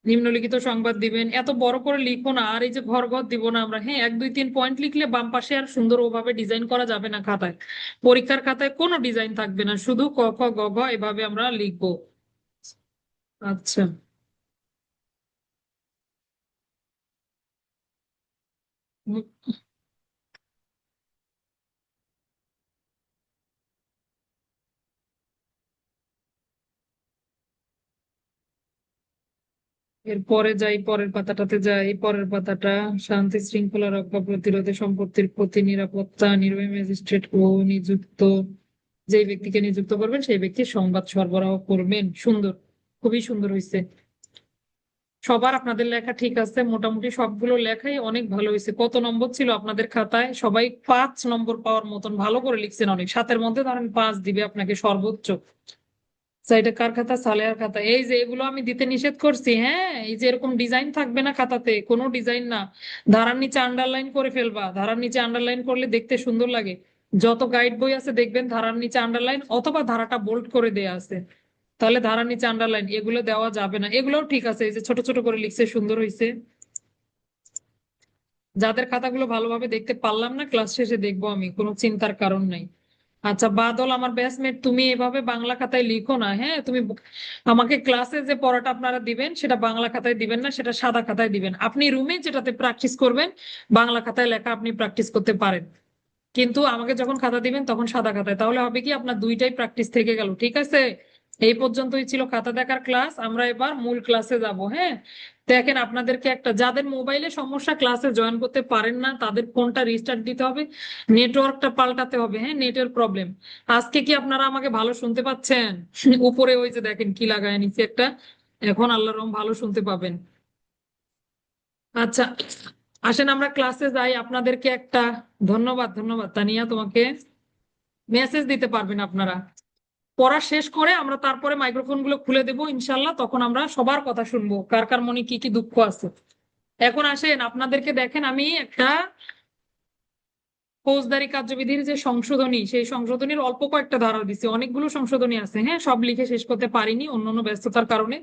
Speaker 1: নিম্নলিখিত সংবাদ দিবেন। এত বড় করে লিখো না, আর এই যে ঘর ঘর দিব না আমরা, হ্যাঁ 1 2 3 পয়েন্ট লিখলে বাম পাশে আর সুন্দর ওভাবে ডিজাইন করা যাবে না খাতায়। পরীক্ষার খাতায় কোনো ডিজাইন থাকবে না, শুধু ক খ গ ঘ এভাবে আমরা লিখবো। আচ্ছা, উম, এরপরে যাই, পরের পাতাটাতে যাই, পরের পাতাটা। শান্তি শৃঙ্খলা রক্ষা প্রতিরোধে সম্পত্তির প্রতি নিরাপত্তা, নির্বাহী ম্যাজিস্ট্রেট ও নিযুক্ত, যেই ব্যক্তিকে নিযুক্ত করবেন সেই ব্যক্তি সংবাদ সরবরাহ করবেন। সুন্দর, খুবই সুন্দর হয়েছে। সবার আপনাদের লেখা ঠিক আছে, মোটামুটি সবগুলো লেখাই অনেক ভালো হয়েছে। কত নম্বর ছিল আপনাদের খাতায়? সবাই 5 নম্বর পাওয়ার মতন ভালো করে লিখছেন, অনেক। 7-এর মধ্যে ধরেন 5 দিবে আপনাকে সর্বোচ্চ। আচ্ছা, এটা কার খাতা? সালেহার খাতা। এই যে এগুলো আমি দিতে নিষেধ করছি, হ্যাঁ এই যে এরকম ডিজাইন থাকবে না খাতাতে, কোনো ডিজাইন না। ধারার নিচে আন্ডারলাইন করে ফেলবা, ধারার নিচে আন্ডারলাইন করলে দেখতে সুন্দর লাগে। যত গাইড বই আছে দেখবেন ধারার নিচে আন্ডারলাইন অথবা ধারাটা বোল্ড করে দেয়া আছে। তাহলে ধারার নিচে আন্ডারলাইন এগুলো দেওয়া যাবে না। এগুলোও ঠিক আছে, এই যে ছোট ছোট করে লিখছে, সুন্দর হয়েছে। যাদের খাতাগুলো ভালোভাবে দেখতে পারলাম না, ক্লাস শেষে দেখবো আমি, কোনো চিন্তার কারণ নাই। আচ্ছা বাদল, আমার ব্যাচমেট, তুমি এভাবে বাংলা খাতায় লিখো না, হ্যাঁ তুমি আমাকে ক্লাসে যে পড়াটা আপনারা দিবেন সেটা বাংলা খাতায় দিবেন না, সেটা সাদা খাতায় দিবেন। আপনি রুমে যেটাতে প্র্যাকটিস করবেন বাংলা খাতায় লেখা আপনি প্র্যাকটিস করতে পারেন, কিন্তু আমাকে যখন খাতা দিবেন তখন সাদা খাতায়। তাহলে হবে কি, আপনার দুইটাই প্র্যাকটিস থেকে গেল, ঠিক আছে? এই পর্যন্তই ছিল খাতা দেখার ক্লাস, আমরা এবার মূল ক্লাসে যাব। হ্যাঁ দেখেন, আপনাদেরকে একটা, যাদের মোবাইলে সমস্যা, ক্লাসে জয়েন করতে পারেন না, তাদের ফোনটা রিস্টার্ট দিতে হবে, নেটওয়ার্কটা পাল্টাতে হবে। হ্যাঁ নেটের প্রবলেম। আজকে কি আপনারা আমাকে ভালো শুনতে পাচ্ছেন? উপরে ওই যে দেখেন কি লাগায় নিচে একটা, এখন আল্লাহর রহম ভালো শুনতে পাবেন। আচ্ছা, আসেন আমরা ক্লাসে যাই। আপনাদেরকে একটা, ধন্যবাদ ধন্যবাদ তানিয়া তোমাকে। মেসেজ দিতে পারবেন আপনারা। পড়া শেষ করে আমরা তারপরে মাইক্রোফোন গুলো খুলে দেবো ইনশাল্লাহ, তখন আমরা সবার কথা শুনবো, কার কার মনে কি কি দুঃখ আছে। এখন আসেন আপনাদেরকে দেখেন, আমি একটা ফৌজদারি কার্যবিধির যে সংশোধনী, সেই সংশোধনীর অল্প কয়েকটা ধারা দিছি, অনেকগুলো সংশোধনী আছে, হ্যাঁ সব লিখে শেষ করতে পারিনি অন্যান্য ব্যস্ততার কারণে।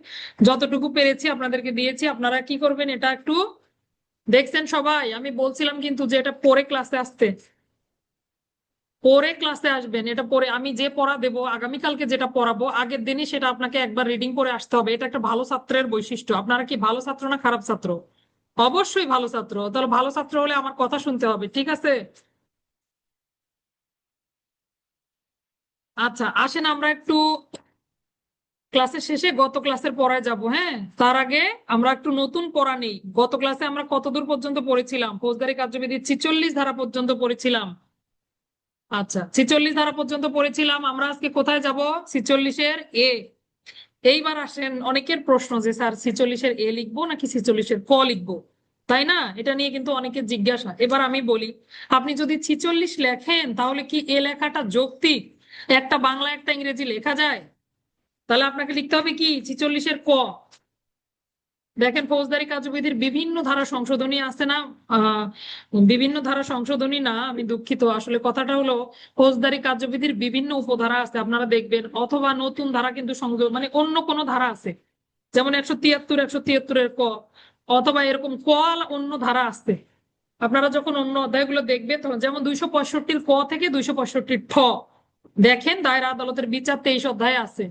Speaker 1: যতটুকু পেরেছি আপনাদেরকে দিয়েছি। আপনারা কি করবেন, এটা একটু দেখছেন সবাই, আমি বলছিলাম কিন্তু যে এটা পরে ক্লাসে আসতে, পরে ক্লাসে আসবেন। এটা পরে আমি যে পড়া দেবো আগামীকালকে, যেটা পড়াবো আগের দিনই সেটা আপনাকে একবার রিডিং করে আসতে হবে। এটা একটা ভালো ছাত্রের বৈশিষ্ট্য। আপনারা কি ভালো ছাত্র না খারাপ ছাত্র? অবশ্যই ভালো ছাত্র। তাহলে ভালো ছাত্র হলে আমার কথা শুনতে হবে, ঠিক আছে? আচ্ছা আসেন আমরা একটু ক্লাসের শেষে গত ক্লাসের পড়ায় যাব। হ্যাঁ তার আগে আমরা একটু নতুন পড়া নেই। গত ক্লাসে আমরা কতদূর পর্যন্ত পড়েছিলাম? ফৌজদারি কার্যবিধি 46 ধারা পর্যন্ত পড়েছিলাম। আচ্ছা 46 ধারা পর্যন্ত পড়েছিলাম, আমরা আজকে কোথায় যাব? 46-এর এ। এইবার আসেন, অনেকের প্রশ্ন যে স্যার 46-এর এ লিখবো নাকি 46-এর ক লিখবো, তাই না? এটা নিয়ে কিন্তু অনেকের জিজ্ঞাসা। এবার আমি বলি, আপনি যদি 46 লেখেন তাহলে কি এ লেখাটা যৌক্তিক? একটা বাংলা একটা ইংরেজি লেখা যায়? তাহলে আপনাকে লিখতে হবে কি 46-এর ক। দেখেন ফৌজদারি কার্যবিধির বিভিন্ন ধারা সংশোধনী আছে না? আহ বিভিন্ন ধারা সংশোধনী না, আমি দুঃখিত, আসলে কথাটা হলো ফৌজদারি কার্যবিধির বিভিন্ন উপধারা আছে আপনারা দেখবেন, অথবা নতুন ধারা কিন্তু সংযোগ, মানে অন্য কোনো ধারা আছে। যেমন 173, 173-এর ক, অথবা এরকম ক অন্য ধারা আসছে। আপনারা যখন অন্য অধ্যায়গুলো দেখবে তখন যেমন 265-র ক থেকে 265-র ঠ দেখেন, দায়রা আদালতের বিচার 23 অধ্যায়ে আছে।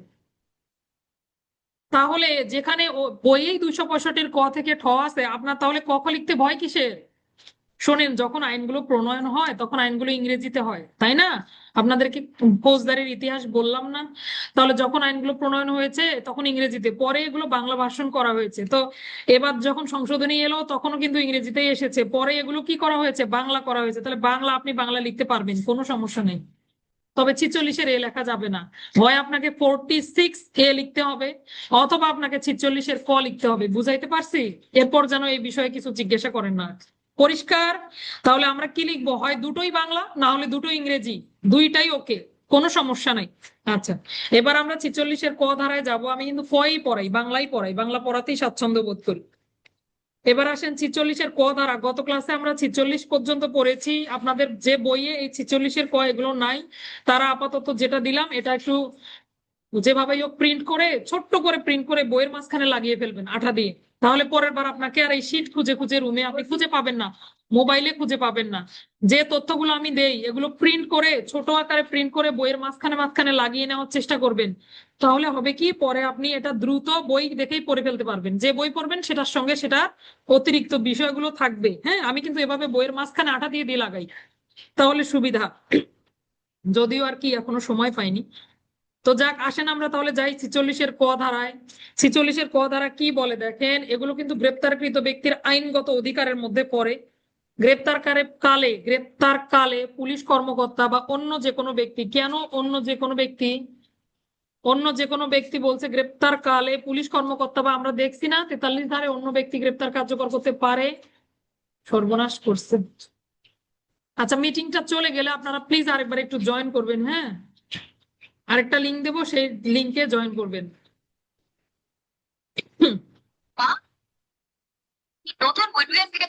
Speaker 1: তাহলে যেখানে বইয়েই 265-র ক থেকে ঠ আছে, আপনার তাহলে ক খ লিখতে ভয় কিসের? শোনেন, যখন আইনগুলো প্রণয়ন হয় তখন আইনগুলো ইংরেজিতে হয়, তাই না? আপনাদেরকে ফৌজদারির ইতিহাস বললাম না? তাহলে যখন আইনগুলো প্রণয়ন হয়েছে তখন ইংরেজিতে, পরে এগুলো বাংলা ভার্সন করা হয়েছে। তো এবার যখন সংশোধনী এলো তখনও কিন্তু ইংরেজিতেই এসেছে, পরে এগুলো কি করা হয়েছে, বাংলা করা হয়েছে। তাহলে বাংলা, আপনি বাংলা লিখতে পারবেন, কোনো সমস্যা নেই। তবে 46-এর এ লেখা যাবে না। হয় আপনাকে 46 এ লিখতে হবে, অথবা আপনাকে 46-এর ক লিখতে হবে। বুঝাইতে পারছি? এরপর যেন এই বিষয়ে কিছু জিজ্ঞাসা করেন না। পরিষ্কার? তাহলে আমরা কি লিখবো? হয় দুটোই বাংলা, না হলে দুটোই ইংরেজি, দুইটাই ওকে, কোনো সমস্যা নাই। আচ্ছা, এবার আমরা 46-এর ক ধারায় যাব। আমি কিন্তু কই পড়াই, বাংলাই পড়াই, বাংলা পড়াতেই স্বাচ্ছন্দ্য বোধ করি। এবার আসেন 46-এর ক ধারা। গত ক্লাসে আমরা 46 পর্যন্ত পড়েছি। আপনাদের যে বইয়ে এই 46-এর ক এগুলো নাই, তারা আপাতত যেটা দিলাম এটা একটু যেভাবে হোক প্রিন্ট করে, ছোট্ট করে প্রিন্ট করে বইয়ের মাঝখানে লাগিয়ে ফেলবেন আঠা দিয়ে। তাহলে পরের বার আপনাকে আর এই শীট খুঁজে খুঁজে রুমে আপনি খুঁজে পাবেন না, মোবাইলে খুঁজে পাবেন না। যে তথ্যগুলো আমি দেই এগুলো প্রিন্ট করে, ছোট আকারে প্রিন্ট করে বইয়ের মাঝখানে মাঝখানে লাগিয়ে নেওয়ার চেষ্টা করবেন। তাহলে হবে কি, পরে আপনি এটা দ্রুত বই দেখেই পড়ে ফেলতে পারবেন। যে বই পড়বেন সেটার সঙ্গে সেটা অতিরিক্ত বিষয়গুলো থাকবে। হ্যাঁ, আমি কিন্তু এভাবে বইয়ের মাঝখানে আঠা দিয়ে দিয়ে লাগাই, তাহলে সুবিধা। যদিও আর কি এখনো সময় পাইনি। তো যাক, আসেন আমরা তাহলে যাই 46-এর ক ধারায়। 46-এর ক ধারা কি বলে দেখেন, এগুলো কিন্তু গ্রেপ্তারকৃত ব্যক্তির আইনগত অধিকারের মধ্যে পড়ে। গ্রেপ্তার কালে পুলিশ কর্মকর্তা বা অন্য যে কোনো ব্যক্তি, কেন অন্য যে কোনো ব্যক্তি? অন্য যে কোনো ব্যক্তি বলছে, গ্রেপ্তার কালে পুলিশ কর্মকর্তা বা আমরা দেখছি না 43 ধারে অন্য ব্যক্তি গ্রেপ্তার কার্যকর করতে পারে। সর্বনাশ করছে। আচ্ছা, মিটিংটা চলে গেলে আপনারা প্লিজ আরেকবার একটু জয়েন করবেন। হ্যাঁ, আরেকটা লিঙ্ক দেবো, সেই লিঙ্কে জয়েন করবেন। নতুন বইগুলো থেকে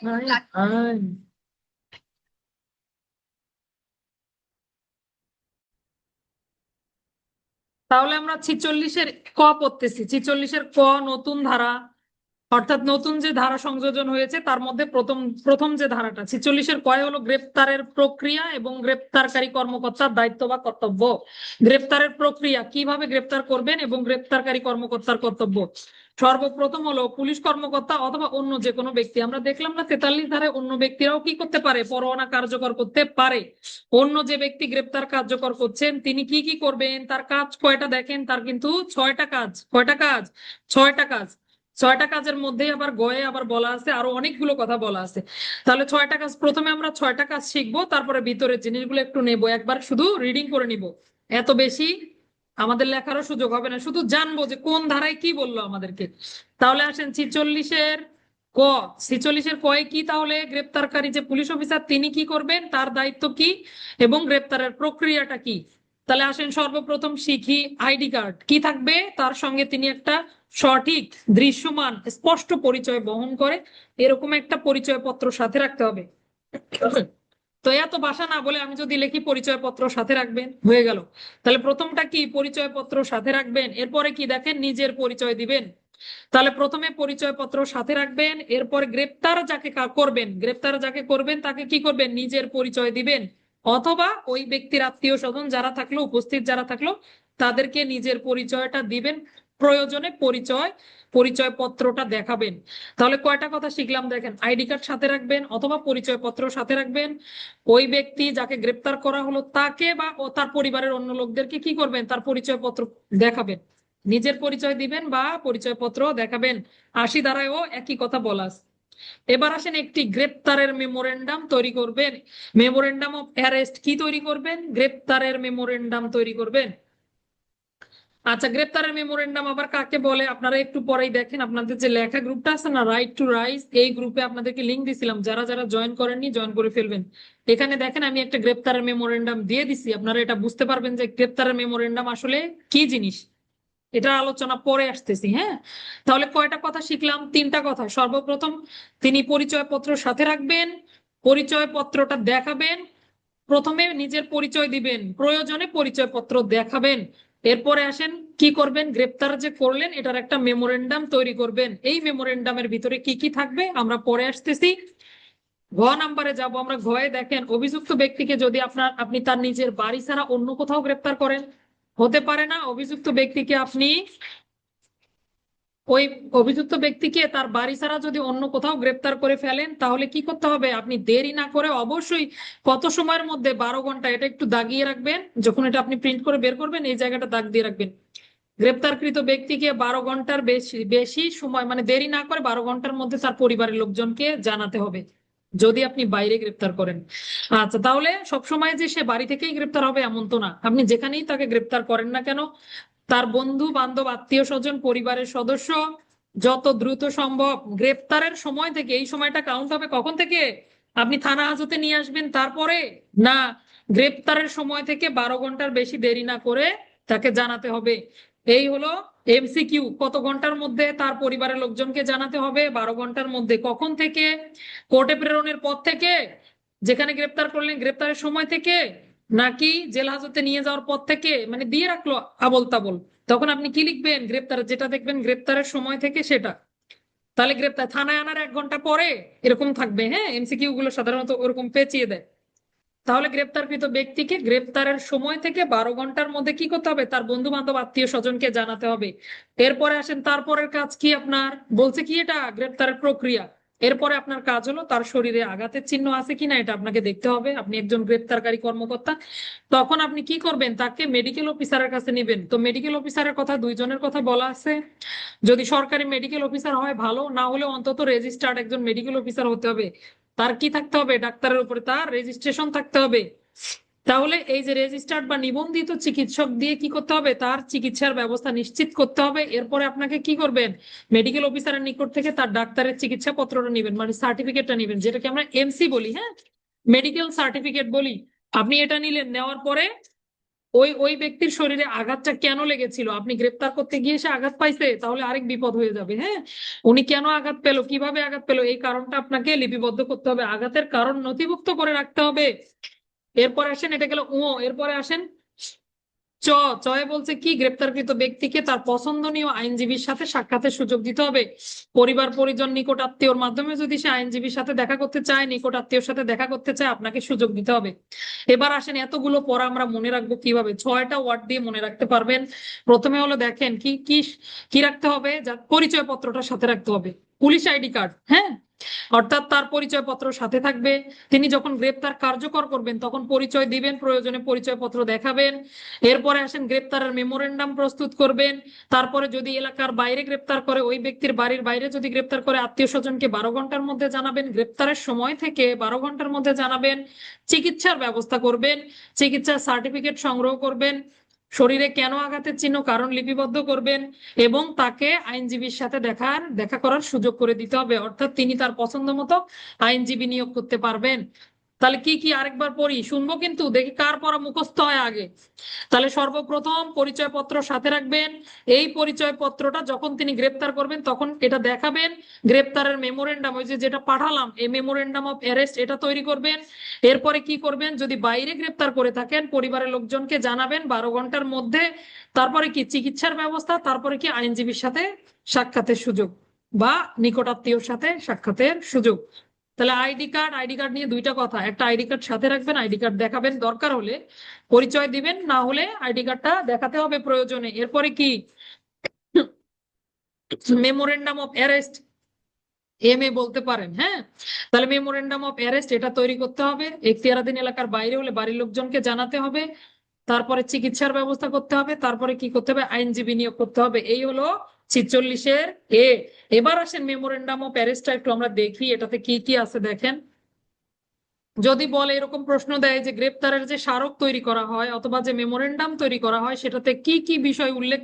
Speaker 1: তাহলে আমরা 46-এর ক পড়তেছি। 46-এর ক নতুন ধারা, অর্থাৎ নতুন যে ধারা সংযোজন হয়েছে তার মধ্যে প্রথম প্রথম যে ধারাটা 46-এর কয় হলো গ্রেপ্তারের প্রক্রিয়া এবং গ্রেপ্তারকারী কর্মকর্তার দায়িত্ব বা কর্তব্য। গ্রেপ্তারের প্রক্রিয়া, কিভাবে গ্রেপ্তার করবেন, এবং গ্রেপ্তারকারী কর্মকর্তার কর্তব্য। সর্বপ্রথম হলো পুলিশ কর্মকর্তা অথবা অন্য যে কোনো ব্যক্তি, আমরা দেখলাম না 43 ধারে অন্য ব্যক্তিরাও কি করতে পারে, পরোয়ানা কার্যকর করতে পারে। অন্য যে ব্যক্তি গ্রেপ্তার কার্যকর করছেন তিনি কি কি করবেন, তার কাজ কয়টা দেখেন, তার কিন্তু 6টা কাজ। কয়টা কাজ? 6টা কাজ। 6টা কাজের মধ্যেই আবার গয়ে আবার বলা আছে আরো অনেকগুলো কথা বলা আছে। তাহলে 6টা কাজ, প্রথমে আমরা 6টা কাজ শিখবো, তারপরে ভিতরের জিনিসগুলো একটু নেবো, একবার শুধু রিডিং করে নিব। এত বেশি আমাদের লেখারও সুযোগ হবে না, শুধু জানবো যে কোন ধারায় কি বললো আমাদেরকে। তাহলে আসেন 46-এর ক। 46-এর কয়ে কি, তাহলে গ্রেপ্তারকারী যে পুলিশ অফিসার তিনি কি করবেন, তার দায়িত্ব কি, এবং গ্রেপ্তারের প্রক্রিয়াটা কি। তাহলে আসেন সর্বপ্রথম শিখি, আইডি কার্ড কি থাকবে তার সঙ্গে, তিনি একটা সঠিক, দৃশ্যমান, স্পষ্ট পরিচয় বহন করে এরকম একটা পরিচয় পত্র সাথে রাখতে হবে। তো এত ভাষা না বলে আমি যদি লিখি পরিচয় পত্র সাথে রাখবেন, হয়ে গেল। তাহলে প্রথমটা কি, পরিচয় পত্র সাথে রাখবেন। এরপরে কি দেখেন, নিজের পরিচয় দিবেন। তাহলে প্রথমে পরিচয় পত্র সাথে রাখবেন, এরপর গ্রেপ্তার যাকে করবেন, গ্রেপ্তার যাকে করবেন তাকে কি করবেন, নিজের পরিচয় দিবেন, অথবা ওই ব্যক্তির আত্মীয় স্বজন যারা থাকলো, উপস্থিত যারা থাকলো তাদেরকে নিজের পরিচয়টা দিবেন। প্রয়োজনে পরিচয় পত্রটা দেখাবেন। তাহলে কয়টা কথা শিখলাম দেখেন, আইডি কার্ড সাথে রাখবেন অথবা পরিচয় পত্র সাথে রাখবেন। ওই ব্যক্তি যাকে গ্রেপ্তার করা হলো তাকে বা ও তার পরিবারের অন্য লোকদেরকে কি করবেন, তার পরিচয় পত্র দেখাবেন। নিজের পরিচয় দিবেন বা পরিচয় পত্র দেখাবেন। 80 ধারায়ও একই কথা বলা আছে। এবার আসেন একটি গ্রেপ্তারের মেমোরেন্ডাম তৈরি করবেন। মেমোরেন্ডাম অফ অ্যারেস্ট কি তৈরি করবেন, গ্রেপ্তারের মেমোরেন্ডাম তৈরি করবেন। আচ্ছা, গ্রেপ্তারের মেমোরেন্ডাম আবার কাকে বলে আপনারা একটু পরেই দেখেন। আপনাদের যে লেখা গ্রুপটা আছে না, রাইট টু রাইস, এই গ্রুপে আপনাদেরকে লিঙ্ক দিছিলাম, যারা যারা জয়েন করেননি জয়েন করে ফেলবেন। এখানে দেখেন আমি একটা গ্রেপ্তারের মেমোরেন্ডাম দিয়ে দিছি, আপনারা এটা বুঝতে পারবেন যে গ্রেপ্তারের মেমোরেন্ডাম আসলে কি জিনিস। এটা আলোচনা পরে আসতেছি। হ্যাঁ, তাহলে কয়টা কথা শিখলাম, 3টা কথা। সর্বপ্রথম তিনি পরিচয় পত্র সাথে রাখবেন, পরিচয় পত্রটা দেখাবেন, প্রথমে নিজের পরিচয় দিবেন, প্রয়োজনে পরিচয় পত্র দেখাবেন, এরপরে আসেন কি করবেন, গ্রেপ্তার যে করলেন এটার একটা মেমোরেন্ডাম তৈরি করবেন। এই মেমোরেন্ডামের ভিতরে কি কি থাকবে আমরা পরে আসতেছি। ঘ নাম্বারে যাব আমরা। ঘয়ে দেখেন, অভিযুক্ত ব্যক্তিকে যদি আপনি তার নিজের বাড়ি ছাড়া অন্য কোথাও গ্রেপ্তার করেন, হতে পারে না অভিযুক্ত ব্যক্তিকে আপনি ওই অভিযুক্ত ব্যক্তিকে তার বাড়ি ছাড়া যদি অন্য কোথাও গ্রেপ্তার করে ফেলেন, তাহলে কি করতে হবে, আপনি দেরি না করে অবশ্যই কত সময়ের মধ্যে, 12 ঘন্টা, এটা একটু দাগিয়ে রাখবেন। যখন এটা আপনি প্রিন্ট করে বের করবেন এই জায়গাটা দাগ দিয়ে রাখবেন। গ্রেপ্তারকৃত ব্যক্তিকে 12 ঘন্টার বেশি বেশি সময়, মানে দেরি না করে 12 ঘন্টার মধ্যে তার পরিবারের লোকজনকে জানাতে হবে, যদি আপনি বাইরে গ্রেপ্তার করেন। আচ্ছা, তাহলে সবসময় যে সে বাড়ি থেকেই গ্রেপ্তার হবে এমন তো না। আপনি যেখানেই তাকে গ্রেপ্তার করেন না কেন, তার বন্ধু বান্ধব, আত্মীয় স্বজন, পরিবারের সদস্য যত দ্রুত সম্ভব গ্রেপ্তারের সময় থেকে, এই সময়টা কাউন্ট হবে কখন থেকে, আপনি থানা হাজতে নিয়ে আসবেন তারপরে না, গ্রেপ্তারের সময় থেকে 12 ঘন্টার বেশি দেরি না করে তাকে জানাতে হবে। এই হলো এমসিকিউ। কত ঘন্টার মধ্যে তার পরিবারের লোকজনকে জানাতে হবে? 12 ঘন্টার মধ্যে। কখন থেকে? কোর্টে প্রেরণের পর থেকে, যেখানে গ্রেপ্তার করলেন গ্রেপ্তারের সময় থেকে, নাকি জেল হাজতে নিয়ে যাওয়ার পর থেকে? মানে দিয়ে রাখলো আবল তাবল, তখন আপনি কি লিখবেন, গ্রেপ্তার যেটা দেখবেন গ্রেপ্তারের সময় থেকে সেটা। তাহলে গ্রেপ্তার থানায় আনার 1 ঘন্টা পরে এরকম থাকবে। হ্যাঁ, এমসিকিউ গুলো সাধারণত ওরকম পেঁচিয়ে দেয়। তাহলে গ্রেপ্তারকৃত ব্যক্তিকে গ্রেপ্তারের সময় থেকে 12 ঘন্টার মধ্যে কি করতে হবে, তার বন্ধু বান্ধব, আত্মীয় স্বজনকে জানাতে হবে। এরপরে আসেন তারপরের কাজ কি আপনার, বলছে কি এটা গ্রেপ্তারের প্রক্রিয়া। এরপরে আপনার কাজ হলো তার শরীরে আঘাতের চিহ্ন আছে কিনা এটা আপনাকে দেখতে হবে, আপনি একজন গ্রেপ্তারকারী কর্মকর্তা। তখন আপনি কি করবেন, তাকে মেডিকেল অফিসারের কাছে নেবেন। তো মেডিকেল অফিসারের কথা, দুইজনের কথা বলা আছে। যদি সরকারি মেডিকেল অফিসার হয় ভালো, না হলে অন্তত রেজিস্টার্ড একজন মেডিকেল অফিসার হতে হবে। তার কি থাকতে হবে, ডাক্তারের উপরে তার রেজিস্ট্রেশন থাকতে হবে। তাহলে এই যে রেজিস্টার্ড বা নিবন্ধিত চিকিৎসক দিয়ে কি করতে হবে, তার চিকিৎসার ব্যবস্থা নিশ্চিত করতে হবে। এরপরে আপনাকে কি করবেন, মেডিকেল অফিসারের নিকট থেকে তার ডাক্তারের চিকিৎসা পত্রটা নেবেন, মানে সার্টিফিকেটটা নেবেন, যেটাকে আমরা এমসি বলি। হ্যাঁ, মেডিকেল সার্টিফিকেট বলি। আপনি এটা নিলেন, নেওয়ার পরে ওই ওই ব্যক্তির শরীরে আঘাতটা কেন লেগেছিল, আপনি গ্রেপ্তার করতে গিয়ে সে আঘাত পাইছে, তাহলে আরেক বিপদ হয়ে যাবে। হ্যাঁ, উনি কেন আঘাত পেলো, কিভাবে আঘাত পেলো, এই কারণটা আপনাকে লিপিবদ্ধ করতে হবে, আঘাতের কারণ নথিভুক্ত করে রাখতে হবে। এরপর আসেন, এটা গেল ও, এরপরে আসেন চ। চয়ে বলছে কি, গ্রেপ্তারকৃত ব্যক্তিকে তার পছন্দনীয় আইনজীবীর সাথে সাক্ষাতের সুযোগ দিতে হবে। পরিবার পরিজন, নিকট আত্মীয়র মাধ্যমে যদি সে আইনজীবীর সাথে দেখা করতে চায়, নিকট আত্মীয়র সাথে দেখা করতে চায়, আপনাকে সুযোগ দিতে হবে। এবার আসেন, এতগুলো পড়া আমরা মনে রাখবো কিভাবে, 6টা ওয়ার্ড দিয়ে মনে রাখতে পারবেন। প্রথমে হলো দেখেন কি কি কি রাখতে হবে, যা পরিচয় পত্রটা সাথে রাখতে হবে, পুলিশ আইডি কার্ড। হ্যাঁ, অর্থাৎ তার পরিচয় পত্র সাথে থাকবে। তিনি যখন গ্রেপ্তার কার্যকর করবেন তখন পরিচয় দিবেন, প্রয়োজনে পরিচয় পত্র দেখাবেন। এরপরে আসেন, গ্রেপ্তারের মেমোরেন্ডাম প্রস্তুত করবেন। তারপরে যদি এলাকার বাইরে গ্রেপ্তার করে, ওই ব্যক্তির বাড়ির বাইরে যদি গ্রেপ্তার করে, আত্মীয় স্বজনকে 12 ঘন্টার মধ্যে জানাবেন, গ্রেপ্তারের সময় থেকে 12 ঘন্টার মধ্যে জানাবেন। চিকিৎসার ব্যবস্থা করবেন, চিকিৎসার সার্টিফিকেট সংগ্রহ করবেন, শরীরে কেন আঘাতের চিহ্ন কারণ লিপিবদ্ধ করবেন, এবং তাকে আইনজীবীর সাথে দেখা করার সুযোগ করে দিতে হবে, অর্থাৎ তিনি তার পছন্দ মতো আইনজীবী নিয়োগ করতে পারবেন। তাহলে কি কি আরেকবার পড়ি, শুনবো কিন্তু, দেখি কার পড়া মুখস্থ হয় আগে। তাহলে সর্বপ্রথম পরিচয় পত্র সাথে রাখবেন। এই পরিচয় পত্রটা যখন তিনি গ্রেপ্তার করবেন তখন এটা দেখাবেন। গ্রেপ্তারের মেমোরেন্ডাম, ওই যে যেটা পাঠালাম, এই মেমোরেন্ডাম অফ অ্যারেস্ট, এটা তৈরি করবেন। এরপরে কি করবেন, যদি বাইরে গ্রেপ্তার করে থাকেন পরিবারের লোকজনকে জানাবেন 12 ঘন্টার মধ্যে। তারপরে কি চিকিৎসার ব্যবস্থা, তারপরে কি আইনজীবীর সাথে সাক্ষাতের সুযোগ বা নিকটাত্মীয়র সাথে সাক্ষাতের সুযোগ। তাহলে আইডি কার্ড নিয়ে দুইটা কথা, একটা আইডি কার্ড সাথে রাখবেন, আইডি কার্ড দেখাবেন দরকার হলে, পরিচয় দিবেন, না হলে আইডি কার্ডটা দেখাতে হবে প্রয়োজনে। এরপরে কি, মেমোরেন্ডাম অফ অ্যারেস্ট, বলতে পারেন। হ্যাঁ, তাহলে মেমোরেন্ডাম অফ অ্যারেস্ট এটা তৈরি করতে হবে। এখতিয়ারাধীন এলাকার বাইরে হলে বাড়ির লোকজনকে জানাতে হবে। তারপরে চিকিৎসার ব্যবস্থা করতে হবে, তারপরে কি করতে হবে, আইনজীবী নিয়োগ করতে হবে। এই হলো 46-এর এ। এবার আসেন মেমোরেন্ডাম অফ অ্যারেস্টটা একটু আমরা দেখি, এটাতে কি কি আছে দেখেন। যদি বলে, এরকম প্রশ্ন দেয় যে গ্রেপ্তারের যে স্মারক তৈরি করা হয় অথবা যে মেমোরেন্ডাম তৈরি করা হয় সেটাতে কি কি বিষয় উল্লেখ